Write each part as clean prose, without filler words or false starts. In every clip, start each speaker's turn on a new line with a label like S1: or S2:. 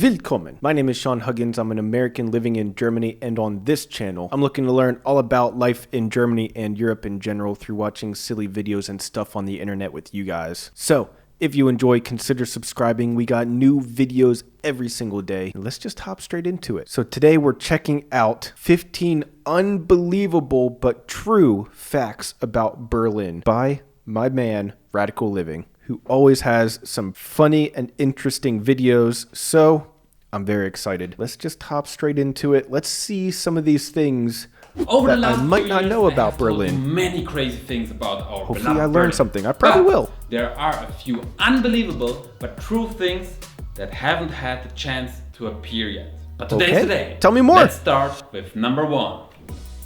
S1: Willkommen. My name is Sean Huggins. I'm an American living in Germany, and on this channel, I'm looking to learn all about life in Germany and Europe in general through watching silly videos and stuff on the internet with you guys. So, if you enjoy, consider subscribing. We got new videos every single day. Let's just hop straight into it. So today we're checking out 15 unbelievable but true facts about Berlin by my man, Radical Living, who always has some funny and interesting videos, so I'm very excited. Let's just hop straight into it. Let's see some of these things that I might not know about Berlin.
S2: Many crazy things about our
S1: Hopefully I learned something. I probably will.
S2: There are a few unbelievable but true things that haven't had the chance to appear yet. But today's the day.
S1: Tell me more.
S2: Let's start with number one.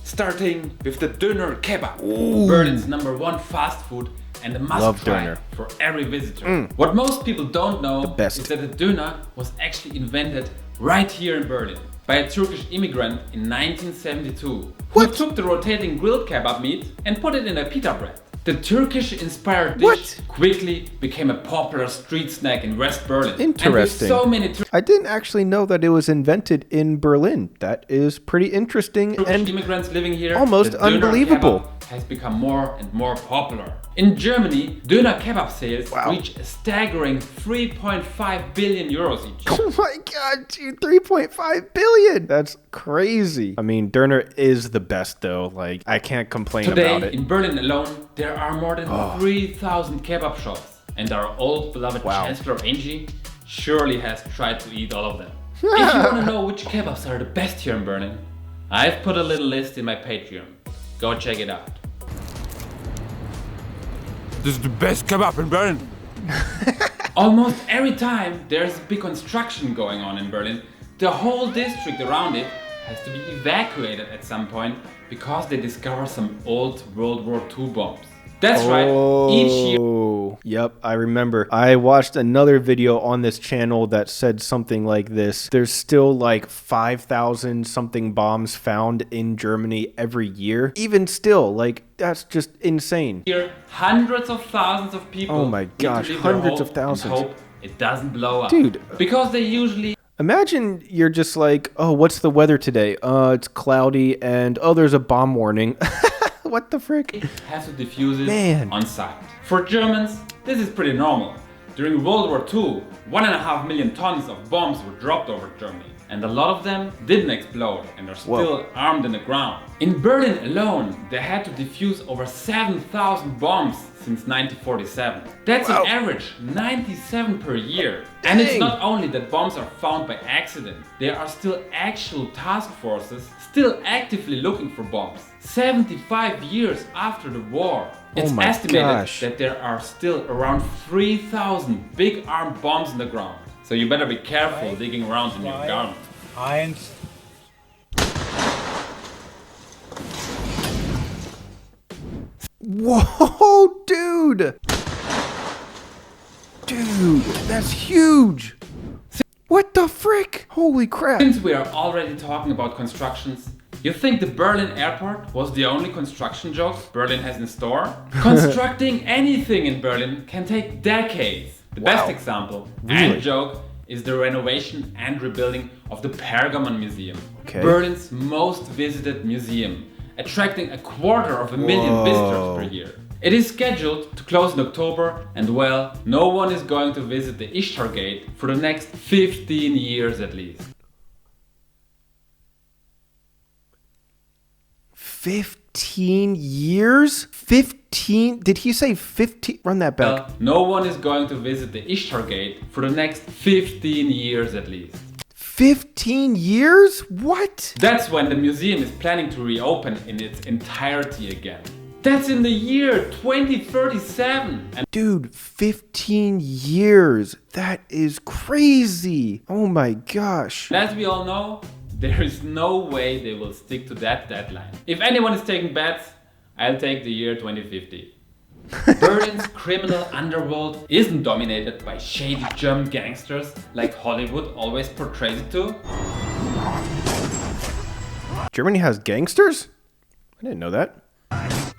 S2: Starting with the Döner kebab. Ooh. Berlin's number one fast food and a must try for every visitor. What most people don't know is that the döner was actually invented right here in Berlin by a Turkish immigrant in 1972 who took the rotating grilled kebab meat and put it in a pita bread. The Turkish-inspired dish quickly became a popular street snack in West Berlin.
S1: Interesting.
S2: And so many
S1: I didn't actually know that it was invented in Berlin. That is pretty interesting and
S2: immigrants living here.
S1: Almost unbelievable.
S2: Has become more and more popular. In Germany, Döner kebab sales reach a staggering 3.5 billion euros each.
S1: Oh my god, dude, 3.5 billion! That's crazy. I mean, Döner is the best though. Like, I can't complain about it.
S2: In Berlin alone, there are more than 3,000 kebab shops. And our old beloved Chancellor Angie surely has tried to eat all of them. If you want to know which kebabs are the best here in Berlin, I've put a little list in my Patreon. Go check it out.
S3: This is the best kebab in Berlin.
S2: Almost every time there's a big construction going on in Berlin, the whole district around it has to be evacuated at some point because they discover some old World War II bombs. That's right, each year.
S1: Yep, I remember. I watched another video on this channel that said something like this. There's still like 5,000 something bombs found in Germany every year. Even still, like, that's just insane.
S2: Here, hundreds of thousands of people.
S1: Oh my gosh, hundreds of thousands.
S2: Hope it doesn't blow up.
S1: Dude.
S2: Because they usually...
S1: Imagine you're just like, oh, what's the weather today? It's cloudy and, oh, there's a bomb warning. What the frick?
S2: Has to defuse it on site. For Germans, this is pretty normal. During World War II, 1.5 million tons of bombs were dropped over Germany. And a lot of them didn't explode and are still armed in the ground. In Berlin alone, they had to defuse over 7,000 bombs since 1947. That's an average 97 per year. And it's not only that bombs are found by accident. There are still actual task forces still actively looking for bombs. 75 years after the war. It's estimated that there are still around 3,000 big armed bombs in the ground. So you better be careful digging around in your garden.
S1: Whoa, dude! Dude, that's huge! What the frick? Holy crap!
S2: Since we are already talking about constructions, you think the Berlin airport was the only construction joke Berlin has in store? Constructing anything in Berlin can take decades. The best example and joke is the renovation and rebuilding of the Pergamon Museum. Berlin's most visited museum, attracting 250,000 visitors per year. It is scheduled to close in October and well, no one is going to visit the Ishtar Gate for the next 15 years at least.
S1: 15 years? 15? Did he say 15? Run that back.
S2: Well, no one is going to visit the Ishtar Gate for the next 15 years at least.
S1: 15 years? What?
S2: That's when the museum is planning to reopen in its entirety again. That's in the year 2037. And
S1: dude, 15 years. That is crazy. Oh my gosh.
S2: As we all know, there is no way they will stick to that deadline. If anyone is taking bets, I'll take the year 2050. Berlin's criminal underworld isn't dominated by shady German gangsters like Hollywood always portrays it to.
S1: Germany has gangsters? I didn't know that.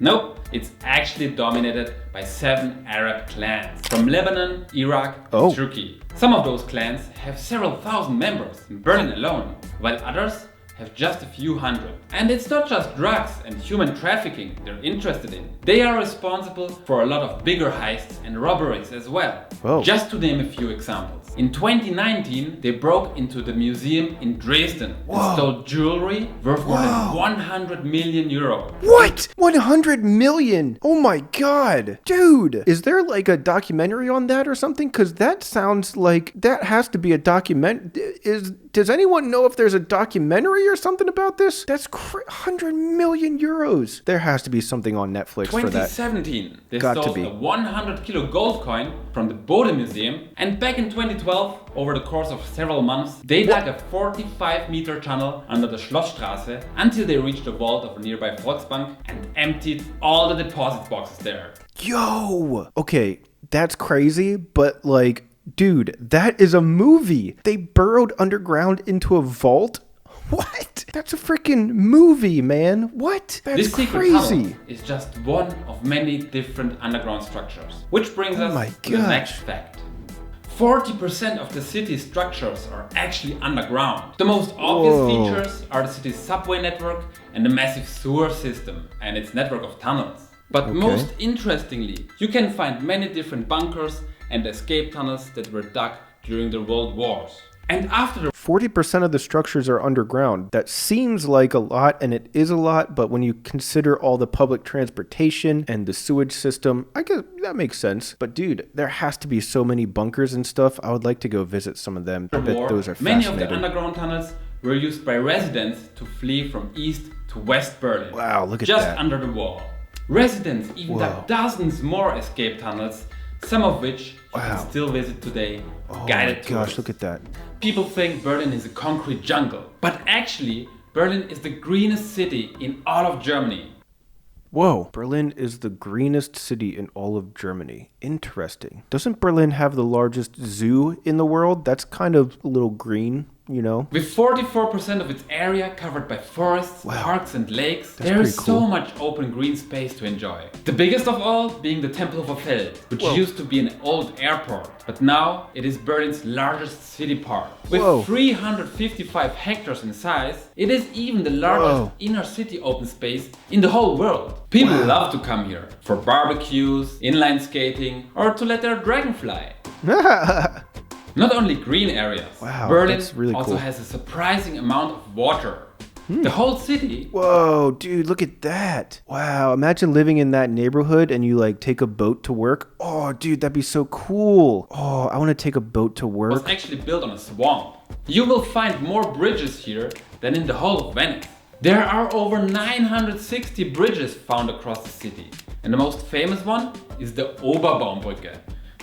S2: Nope. it's actually dominated by 7 Arab clans from Lebanon, Iraq,
S1: Oh.
S2: and Turkey. Some of those clans have several thousand members in Berlin alone, while others have just a few hundred. And it's not just drugs and human trafficking they're interested in. They are responsible for a lot of bigger heists and robberies as well.
S1: Whoa.
S2: Just to name a few examples. In 2019, they broke into the museum in Dresden and stole jewelry worth more than 100 million euro.
S1: What? 100 million? Oh my god. Dude, is there like a documentary on that or something? Cause that sounds like that has to be a does anyone know if there's a documentary or something about this? That's 100 million euros. There has to be something on Netflix for that.
S2: 2017, they
S1: Got to
S2: stole
S1: be.
S2: a 100 kilo gold coin from the Bode Museum, and back in 2012, over the course of several months, they dug a 45-meter tunnel under the Schlossstraße until they reached the vault of a nearby Volksbank and emptied all the deposit boxes there.
S1: Yo! Okay, that's crazy, but like, dude, that is a movie. They burrowed underground into a vault? What? That's a freaking movie, man. What? That's
S2: This secret
S1: crazy.
S2: tunnel is just one of many different underground structures. Which brings
S1: Oh
S2: us
S1: my
S2: to the
S1: gosh.
S2: next fact. 40% of the city's structures are actually underground. The most obvious features are the city's subway network and the massive sewer system and its network of tunnels. But most interestingly, you can find many different bunkers and escape tunnels that were dug during the World Wars. And after the
S1: 40% of the structures are underground. That seems like a lot, and it is a lot, but when you consider all the public transportation and the sewage system, I guess that makes sense. But dude, there has to be so many bunkers and stuff. I would like to go visit some of them. I bet
S2: war,
S1: those are
S2: many
S1: fascinating.
S2: of the underground tunnels were used by residents to flee from East to West Berlin.
S1: Wow, look at
S2: just
S1: that.
S2: under the wall. Residents even dug dozens more escape tunnels, some of which you can still visit today.
S1: Oh
S2: Guided
S1: my gosh,
S2: tours.
S1: look at that.
S2: People think Berlin is a concrete jungle, but actually, Berlin is the greenest city in all of Germany.
S1: Whoa, Berlin is the greenest city in all of Germany. Interesting. Doesn't Berlin have the largest zoo in the world? That's kind of a little green, you know?
S2: With 44% of its area covered by forests, parks and lakes, there is
S1: pretty cool.
S2: so much open green space to enjoy. The biggest of all being the Tempelhofer Feld, which used to be an old airport, but now it is Berlin's largest city park. With 355 hectares in size, it is even the largest inner city open space in the whole world. People love to come here for barbecues, inline skating, or to let their dragon fly. Not only green areas, Berlin
S1: that's really
S2: also
S1: cool.
S2: has a surprising amount of water. The whole city.
S1: Whoa, dude, look at that. Wow, imagine living in that neighborhood and you like take a boat to work. Oh, dude, that'd be so cool. Oh, I want to take a boat to
S2: Was
S1: work.
S2: actually built on a swamp. You will find more bridges here than in the whole of Venice. There are over 960 bridges found across the city. And the most famous one is the Oberbaumbrücke,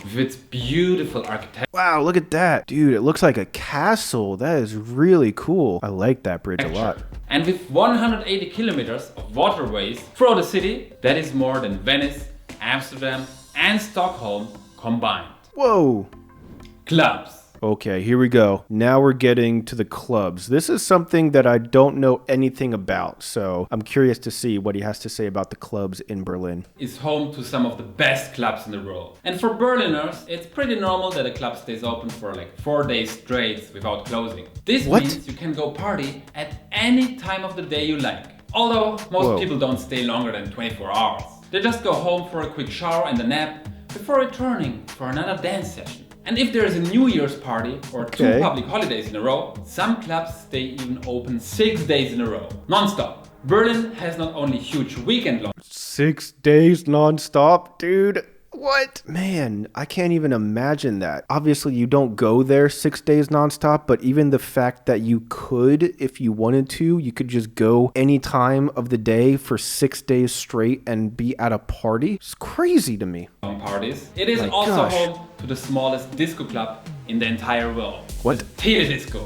S2: with its beautiful architecture.
S1: Wow, look at that. Dude, it looks like a castle. That is really cool. I like that bridge a lot.
S2: And with 180 kilometers of waterways throughout the city, that is more than Venice, Amsterdam and Stockholm combined.
S1: Whoa.
S2: Clubs.
S1: Okay, here we go. Now we're getting to the clubs. This is something that I don't know anything about, so I'm curious to see what he has to say about the clubs in Berlin.
S2: Is home to some of the best clubs in the world. And for Berliners, it's pretty normal that a club stays open for like 4 days straight without closing. This means you can go party at any time of the day you like. Although most people don't stay longer than 24 hours. They just go home for a quick shower and a nap before returning for another dance session. And if there is a New Year's party or 2 public holidays in a row, some clubs stay even open 6 days in a row, non-stop. Berlin has not only huge weekend long
S1: 6 days non-stop, dude. What? Man, I can't even imagine that. Obviously, you don't go there 6 days nonstop, but even the fact that you could, if you wanted to, you could just go any time of the day for 6 days straight and be at a party. It's crazy to me.
S2: parties. It is also home to the smallest disco club in the entire world.
S1: What?
S2: The Teledisco,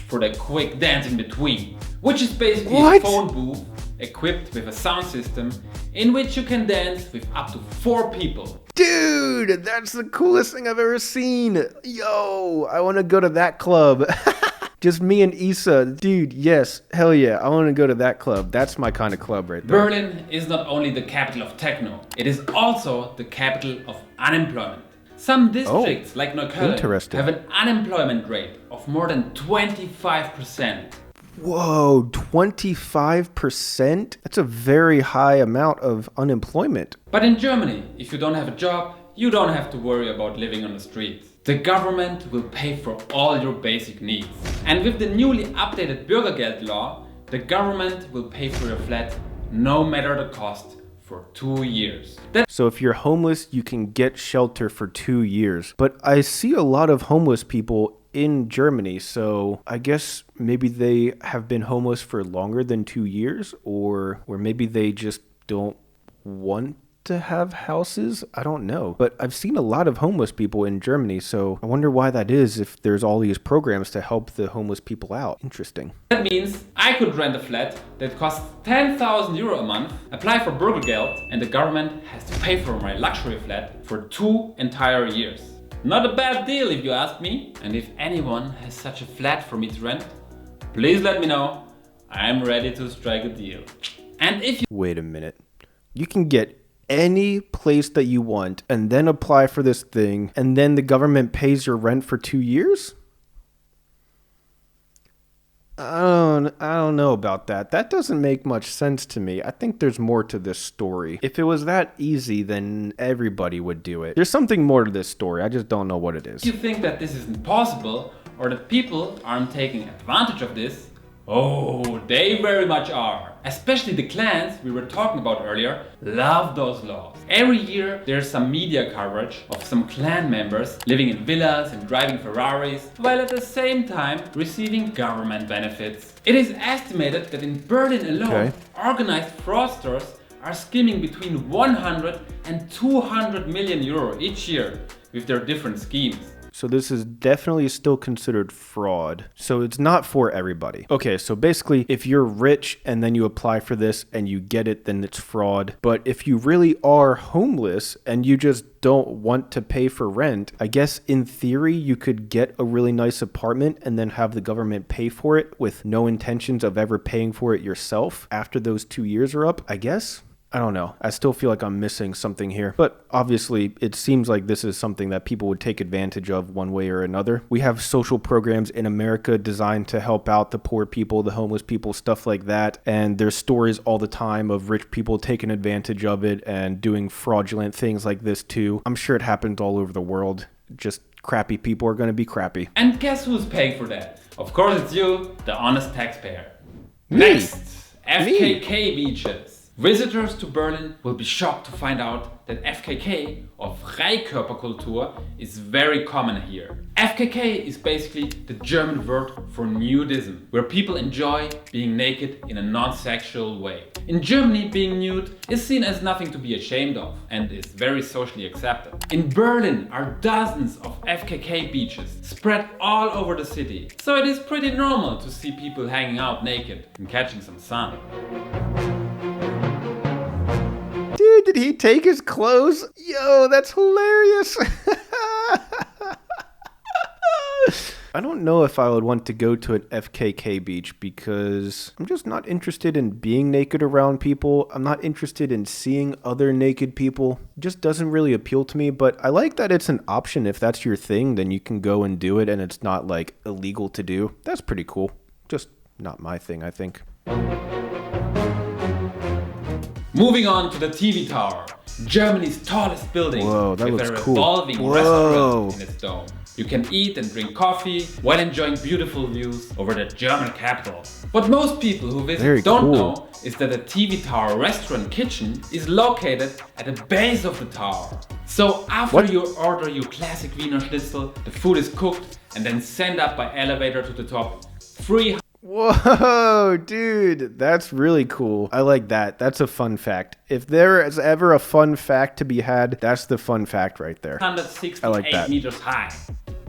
S2: for the quick dance in between, which is basically a phone booth equipped with a sound system in which you can dance with up to 4 people.
S1: Dude, that's the coolest thing I've ever seen. Yo, I want to go to that club. Just me and Issa. Dude, yes. Hell yeah. I want to go to that club. That's my kind of club right there.
S2: Berlin is not only the capital of techno, it is also the capital of unemployment. Some districts like Neukölln have an unemployment rate of more than 25%.
S1: Whoa, 25%? That's a very high amount of unemployment.
S2: But in Germany, if you don't have a job, you don't have to worry about living on the streets. The government will pay for all your basic needs. And with the newly updated Bürgergeld law, the government will pay for your flat no matter the cost for 2 years.
S1: So if you're homeless, you can get shelter for 2 years. But I see a lot of homeless people in Germany, so I guess maybe they have been homeless for longer than 2 years, or maybe they just don't want to have houses. I don't know, but I've seen a lot of homeless people in Germany, so I wonder why that is, if there's all these programs to help the homeless people out. Interesting.
S2: That means I could rent a flat that costs 10,000 euro a month, apply for Bürgergeld, and the government has to pay for my luxury flat for 2 entire years. Not a bad deal if you ask me. And if anyone has such a flat for me to rent, please let me know. I'm ready to strike a deal. And if you—
S1: Wait a minute. You can get any place that you want and then apply for this thing, and then the government pays your rent for 2 years? I don't know about that. That doesn't make much sense to me. I think there's more to this story. If it was that easy, then everybody would do it. There's something more to this story. I just don't know what it is.
S2: you think that this isn't possible, or that people aren't taking advantage of this, oh, they very much are. Especially the clans we were talking about earlier love those laws. Every year there's some media coverage of some clan members living in villas and driving Ferraris, while at the same time receiving government benefits. It is estimated that in Berlin alone, organized fraudsters are skimming between 100 and 200 million euro each year with their different schemes.
S1: So this is definitely still considered fraud. So it's not for everybody. Okay, so basically, if you're rich and then you apply for this and you get it, then it's fraud. But if you really are homeless and you just don't want to pay for rent, I guess in theory, you could get a really nice apartment and then have the government pay for it with no intentions of ever paying for it yourself after those 2 years are up, I guess. I don't know. I still feel like I'm missing something here. But obviously, it seems like this is something that people would take advantage of one way or another. We have social programs in America designed to help out the poor people, the homeless people, stuff like that. And there's stories all the time of rich people taking advantage of it and doing fraudulent things like this too. I'm sure it happens all over the world. Just crappy people are going to be crappy.
S2: And guess who's paying for that? Of course it's you, the honest taxpayer.
S1: Me.
S2: Next, FKK beaches. Visitors to Berlin will be shocked to find out that FKK, or Freikörperkultur, is very common here. FKK is basically the German word for nudism, where people enjoy being naked in a non-sexual way. In Germany, being nude is seen as nothing to be ashamed of and is very socially accepted. In Berlin are dozens of FKK beaches spread all over the city, so it is pretty normal to see people hanging out naked and catching some sun.
S1: Dude, did he take his clothes? Yo, that's hilarious. I don't know if I would want to go to an FKK beach because I'm just not interested in being naked around people. I'm not interested in seeing other naked people. It just doesn't really appeal to me, but I like that it's an option. If that's your thing, then you can go and do it and it's not like illegal to do. That's pretty cool. Just not my thing, I think.
S2: Moving on to the TV Tower, Germany's tallest building.
S1: Whoa, that
S2: with
S1: looks
S2: a
S1: cool.
S2: revolving restaurant in its dome. You can eat and drink coffee while enjoying beautiful views over the German capital. What most people who visit don't know is that the TV Tower restaurant kitchen is located at the base of the tower. So after you order your classic Wiener Schnitzel, the food is cooked and then sent up by elevator to the top.
S1: Whoa, dude, that's really cool. I like that. That's a fun fact. If there is ever a fun fact to be had, that's the fun fact right there.
S2: 168 meters high.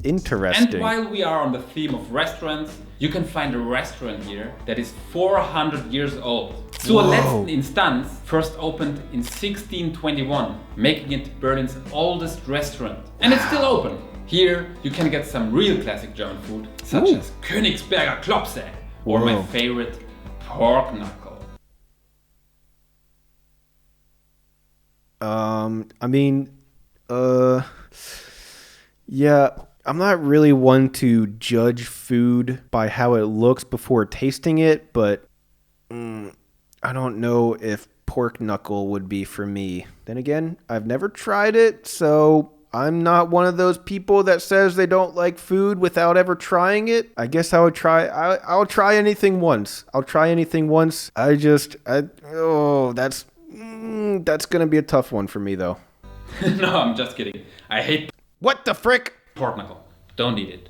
S1: Interesting.
S2: And while we are on the theme of restaurants, you can find a restaurant here that is 400 years old. Zur letzten Instanz first opened in 1621, making it Berlin's oldest restaurant. And it's still open. Here you can get some real classic German food, such as Königsberger Klopse, or my favorite, pork knuckle.
S1: Yeah, I'm not really one to judge food by how it looks before tasting it, but I don't know if pork knuckle would be for me. Then again, I've never tried it, so I'm not one of those people that says they don't like food without ever trying it. I guess I'll try anything once. That's gonna be a tough one for me though.
S2: No, I'm just kidding. I hate
S1: What the frick?
S2: pork knuckle. Don't eat it.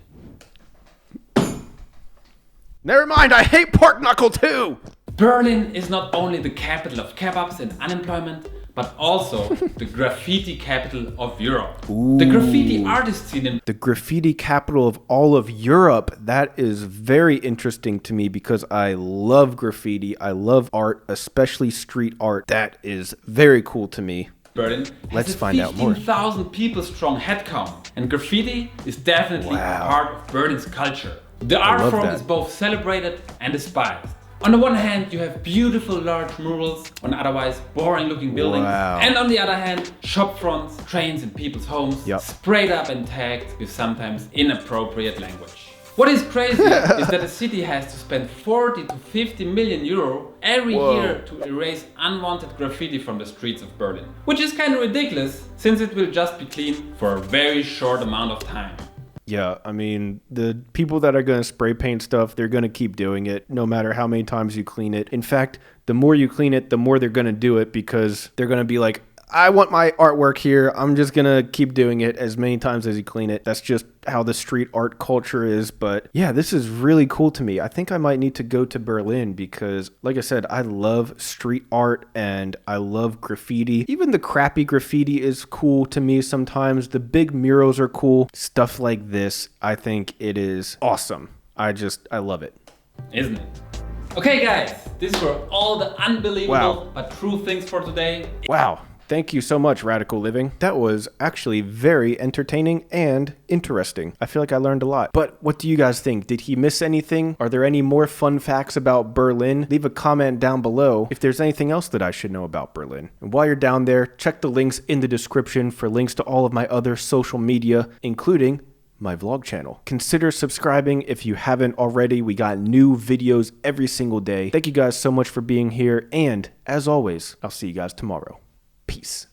S1: Never mind, I hate pork knuckle too!
S2: Berlin is not only the capital of kebabs and unemployment, but also the graffiti capital of Europe.
S1: Ooh.
S2: The graffiti artist scene in
S1: The graffiti capital of all of Europe. That is very interesting to me because I love graffiti. I love art, especially street art. That is very cool to me.
S2: Berlin
S1: Let's
S2: has a
S1: find out more.
S2: 15,000 people strong headcount, and graffiti is definitely a part of Berlin's culture. The art
S1: love
S2: form
S1: that.
S2: is both celebrated and despised. On the one hand, you have beautiful large murals on otherwise boring looking buildings.
S1: Wow.
S2: And on the other hand, shop fronts, trains and people's homes, sprayed up and tagged with sometimes inappropriate language. What is crazy is that the city has to spend 40 to 50 million euro every year to erase unwanted graffiti from the streets of Berlin. Which is kind of ridiculous, since it will just be clean for a very short amount of time.
S1: Yeah, I mean, the people that are going to spray paint stuff, they're going to keep doing it no matter how many times you clean it. In fact, the more you clean it, the more they're going to do it because they're going to be like, I want my artwork here. I'm just going to keep doing it as many times as you clean it. That's just how the street art culture is. But yeah, this is really cool to me. I think I might need to go to Berlin because, like I said, I love street art and I love graffiti. Even the crappy graffiti is cool to me sometimes. The big murals are cool. Stuff like this, I think it is awesome. I love it.
S2: Isn't it? Okay guys, these were all the unbelievable but true things for today.
S1: Wow. Thank you so much, Radical Living. That was actually very entertaining and interesting. I feel like I learned a lot. But what do you guys think? Did he miss anything? Are there any more fun facts about Berlin? Leave a comment down below if there's anything else that I should know about Berlin. And while you're down there, check the links in the description for links to all of my other social media, including my vlog channel. Consider subscribing if you haven't already. We got new videos every single day. Thank you guys so much for being here. And as always, I'll see you guys tomorrow. Peace.